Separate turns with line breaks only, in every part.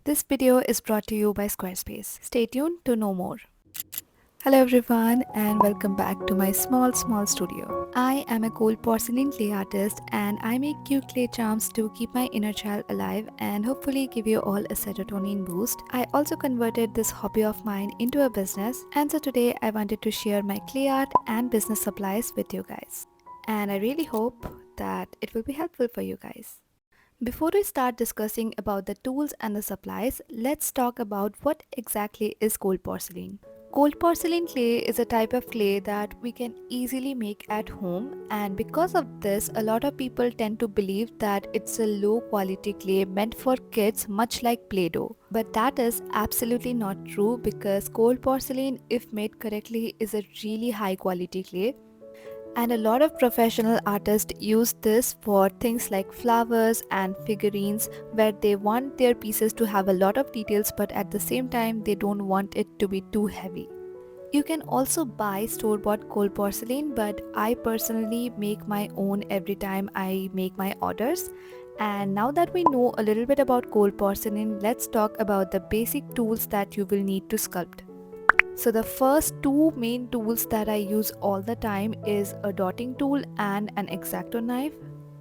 This video is brought to you by Squarespace. Stay tuned to know more. Hello everyone and welcome back to my small studio. I am a gold porcelain clay artist and I make cute clay charms to keep my inner child alive and hopefully give you all a serotonin boost. I also converted this hobby of mine into a business, and so today I wanted to share my clay art and business supplies with you guys. And I really hope that it will be helpful for you guys. Before we start discussing about the tools and the supplies, let's talk about what exactly is gold porcelain. Gold porcelain clay is a type of clay that we can easily make at home, and because of this a lot of people tend to believe that it's a low quality clay meant for kids, much like Play-Doh. But that is absolutely not true, because gold porcelain, if made correctly, is a really high quality clay, and a lot of professional artists use this for things like flowers and figurines, where they want their pieces to have a lot of details but at the same time they don't want it to be too heavy. You can also buy store-bought gold porcelain, but I personally make my own every time I make my orders. And now that we know a little bit about gold porcelain, let's talk about the basic tools that you will need to sculpt. So the first two main tools that I use all the time is a dotting tool and an X-Acto knife.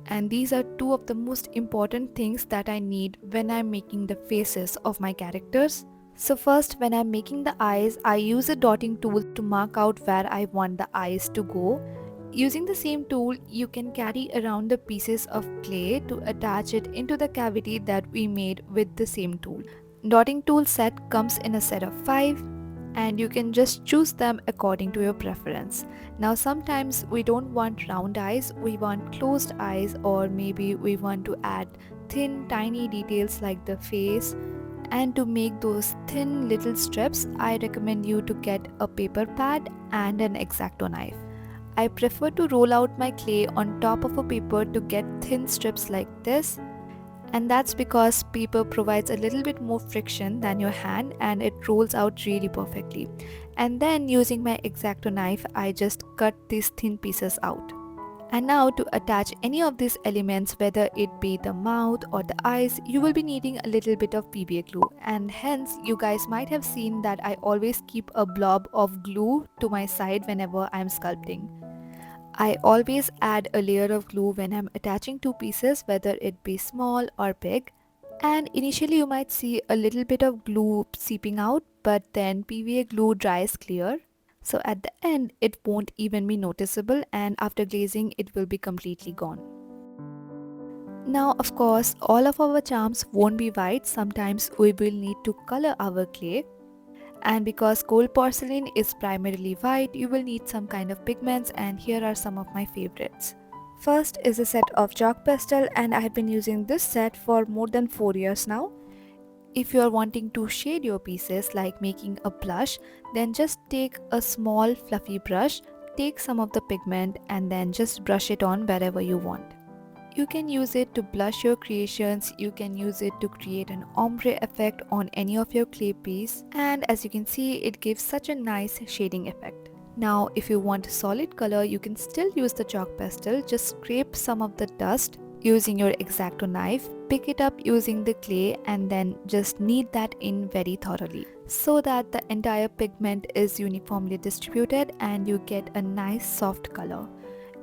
And these are two of the most important things that I need when I'm making the faces of my characters. So first, when I'm making the eyes, I use a dotting tool to mark out where I want the eyes to go. Using the same tool, you can carry around the pieces of clay to attach it into the cavity that we made with the same tool. Dotting tool set comes in a set of 5, and you can just choose them according to your preference. Now sometimes we don't want round eyes, we want closed eyes, or maybe we want to add thin tiny details like the face. And to make those thin little strips, I recommend you to get a paper pad and an X-Acto knife. I prefer to roll out my clay on top of a paper to get thin strips like this, and that's because paper provides a little bit more friction than your hand and it rolls out really perfectly. And then using my X-Acto knife, I just cut these thin pieces out. And now to attach any of these elements, whether it be the mouth or the eyes, you will be needing a little bit of PVA glue, and hence you guys might have seen that I always keep a blob of glue to my side whenever I'm sculpting. I always add a layer of glue when I'm attaching two pieces, whether it be small or big. And initially you might see a little bit of glue seeping out, but then PVA glue dries clear. So at the end it won't even be noticeable, and after glazing it will be completely gone. Now of course all of our charms won't be white, sometimes we will need to color our clay. And because gold porcelain is primarily white, you will need some kind of pigments, and here are some of my favorites. First is a set of chalk pastel, and I have been using this set for more than 4 years now. If you are wanting to shade your pieces like making a blush, then just take a small fluffy brush, take some of the pigment and then just brush it on wherever you want. You can use it to blush your creations, you can use it to create an ombre effect on any of your clay piece, and as you can see it gives such a nice shading effect. Now if you want a solid color, you can still use the chalk pastel, just scrape some of the dust using your X-Acto knife, pick it up using the clay and then just knead that in very thoroughly so that the entire pigment is uniformly distributed and you get a nice soft color.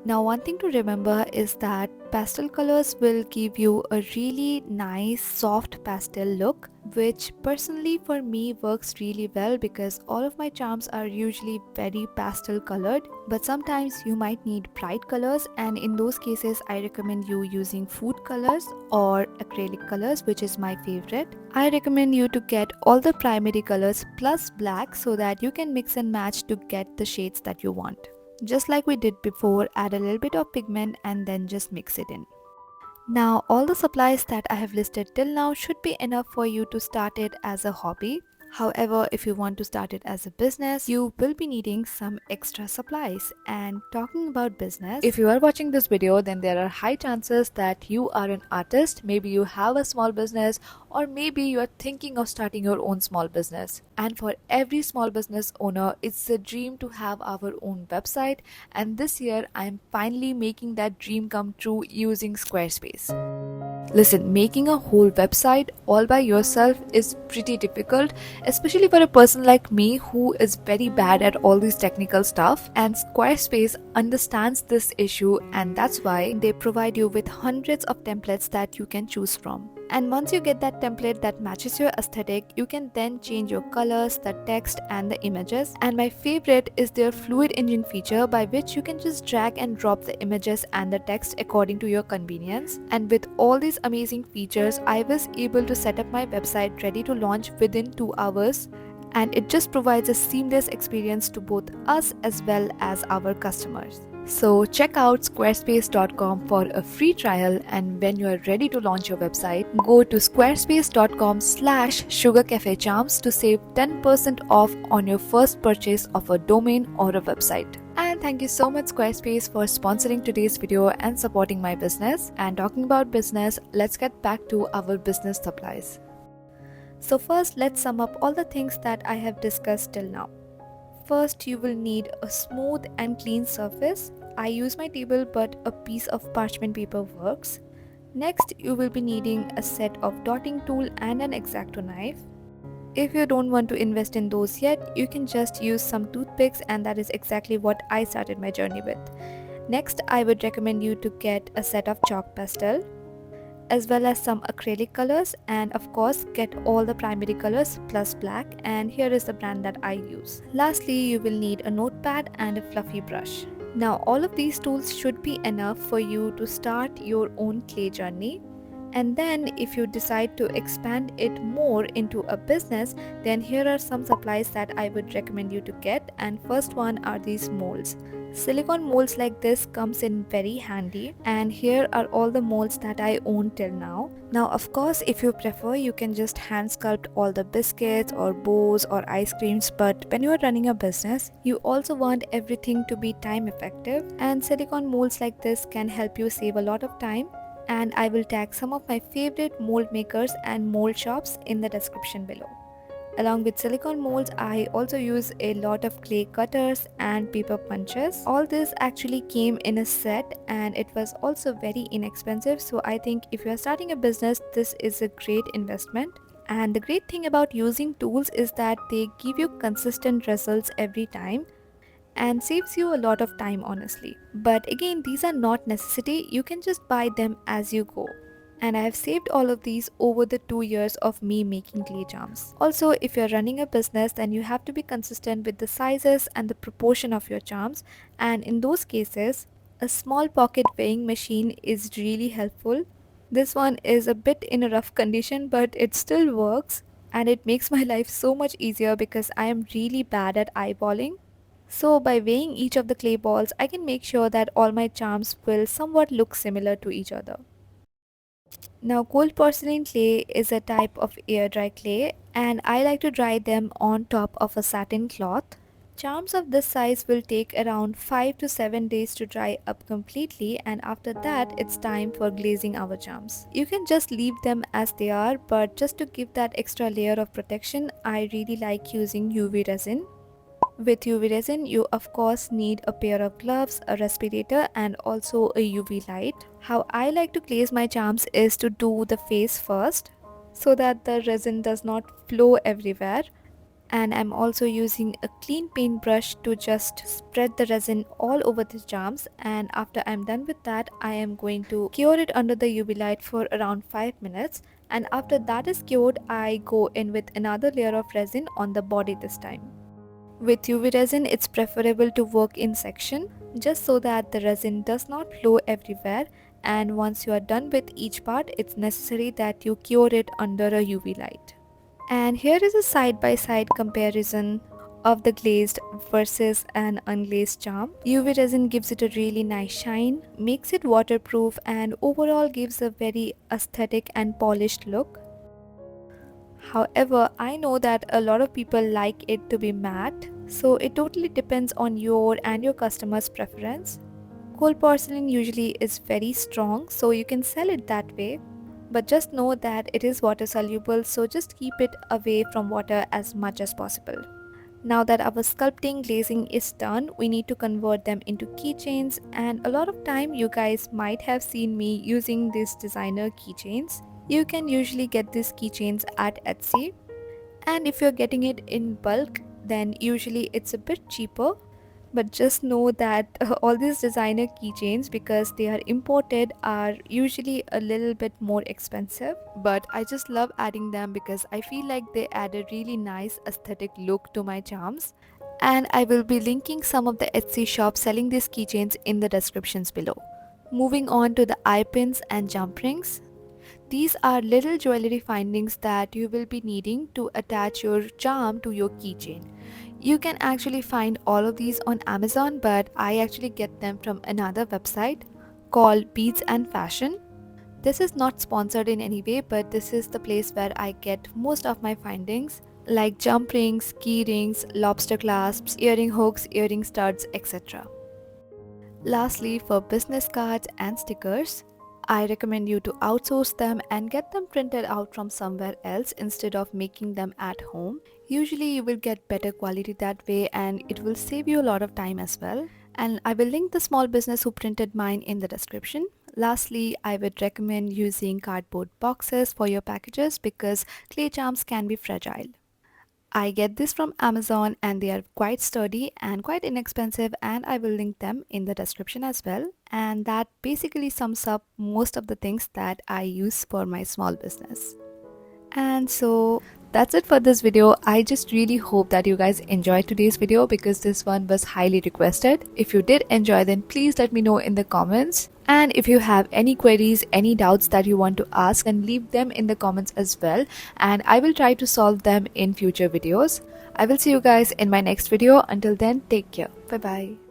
Now one thing to remember is that pastel colors will give you a really nice soft pastel look, which personally for me works really well because all of my charms are usually very pastel colored, but sometimes you might need bright colors, and in those cases I recommend you using food colors or acrylic colors, which is my favorite. I recommend you to get all the primary colors plus black so that you can mix and match to get the shades that you want. Just like we did before, add a little bit of pigment and then just mix it in. Now all the supplies that I have listed till now should be enough for you to start it as a hobby. However, if you want to start it as a business, you will be needing some extra supplies. And talking about business, if you are watching this video, then there are high chances that you are an artist, maybe you have a small business, or maybe you are thinking of starting your own small business. And for every small business owner, it's a dream to have our own website, and this year I am finally making that dream come true using Squarespace. Listen, making a whole website all by yourself is pretty difficult, especially for a person like me who is very bad at all these technical stuff. And Squarespace understands this issue, and that's why they provide you with hundreds of templates that you can choose from. And once you get that template that matches your aesthetic, you can then change your colors, the text, and the images. And my favorite is their Fluid Engine feature, by which you can just drag and drop the images and the text according to your convenience. And with all these amazing features, I was able to set up my website ready to launch within 2 hours, and it just provides a seamless experience to both us as well as our customers. So check out squarespace.com for a free trial, and when you are ready to launch your website, go to squarespace.com/sugarcafecharms to save 10% off on your first purchase of a domain or a website. And thank you so much Squarespace for sponsoring today's video and supporting my business. And talking about business, let's get back to our business supplies. So first, let's sum up all the things that I have discussed till now. First, you will need a smooth and clean surface. I use my table, but a piece of parchment paper works. Next, you will be needing a set of dotting tool and an X-Acto knife. If you don't want to invest in those yet, you can just use some toothpicks, and that is exactly what I started my journey with. Next, I would recommend you to get a set of chalk pastel, as well as some acrylic colors, and of course get all the primary colors plus black, and here is the brand that I use. Lastly, you will need a notepad and a fluffy brush. Now all of these tools should be enough for you to start your own clay journey. And then if you decide to expand it more into a business, then here are some supplies that I would recommend you to get. And first one are these molds. Silicone molds like this comes in very handy, and here are all the molds that I own till now. Now of course, if you prefer, you can just hand sculpt all the biscuits or bows or ice creams, but when you are running a business, you also want everything to be time effective, and silicone molds like this can help you save a lot of time. And I will tag some of my favorite mold makers and mold shops in the description below. Along with silicone molds, I also use a lot of clay cutters and paper punches. All this actually came in a set, and it was also very inexpensive, so I think if you are starting a business, this is a great investment. And the great thing about using tools is that they give you consistent results every time, and saves you a lot of time, honestly. But again, these are not necessity, you can just buy them as you go. And I have saved all of these over the 2 years of me making clay charms. Also, if you're running a business, then you have to be consistent with the sizes and the proportion of your charms, and in those cases, a small pocket weighing machine is really helpful. This one is a bit in a rough condition, but it still works, and it makes my life so much easier because I am really bad at eyeballing. So by weighing each of the clay balls, I can make sure that all my charms will somewhat look similar to each other. Now cold porcelain clay is a type of air dry clay, and I like to dry them on top of a satin cloth. Charms of this size will take around 5 to 7 days to dry up completely, and after that it's time for glazing our charms. You can just leave them as they are, but just to give that extra layer of protection, I really like using UV resin. With UV resin, you of course need a pair of gloves, a respirator, and also a UV light. How I like to glaze my charms is to do the face first, so that the resin does not flow everywhere. And I'm also using a clean paintbrush to just spread the resin all over the charms, and after I'm done with that, I am going to cure it under the UV light for around 5 minutes, and after that is cured, I go in with another layer of resin on the body this time. With UV resin, it's preferable to work in section, just so that the resin does not flow everywhere, and once you are done with each part, it's necessary that you cure it under a UV light. And here is a side-by-side comparison of the glazed versus an unglazed charm. UV resin gives it a really nice shine, makes it waterproof, and overall gives a very aesthetic and polished look. However, I know that a lot of people like it to be matte, so it totally depends on your and your customer's preference. Cold porcelain usually is very strong, so you can sell it that way, but just know that it is water soluble, so just keep it away from water as much as possible. Now that our sculpting glazing is done, we need to convert them into keychains, and a lot of time you guys might have seen me using these designer keychains. You can usually get these keychains at Etsy, and if you're getting it in bulk, then usually it's a bit cheaper. But just know that all these designer keychains, because they are imported, are usually a little bit more expensive, but I just love adding them because I feel like they add a really nice aesthetic look to my charms. And I will be linking some of the Etsy shops selling these keychains in the descriptions below. Moving on to the eye pins and jump rings. These are little jewelry findings that you will be needing to attach your charm to your keychain. You can actually find all of these on Amazon, but I actually get them from another website called Beads and Fashion. This is not sponsored in any way, but this is the place where I get most of my findings, like jump rings, key rings, lobster clasps, earring hooks, earring studs, etc. Lastly, for business cards and stickers, I recommend you to outsource them and get them printed out from somewhere else instead of making them at home. Usually you will get better quality that way, and it will save you a lot of time as well. And I will link the small business who printed mine in the description. Lastly, I would recommend using cardboard boxes for your packages because clay charms can be fragile. I get this from Amazon and they are quite sturdy and quite inexpensive, and I will link them in the description as well. And that basically sums up most of the things that I use for my small business. And so that's it for this video. I just really hope that you guys enjoyed today's video because this one was highly requested. If you did enjoy, then please let me know in the comments. And if you have any queries, any doubts that you want to ask, then leave them in the comments as well, and I will try to solve them in future videos. I will see you guys in my next video. Until then, take care. Bye bye.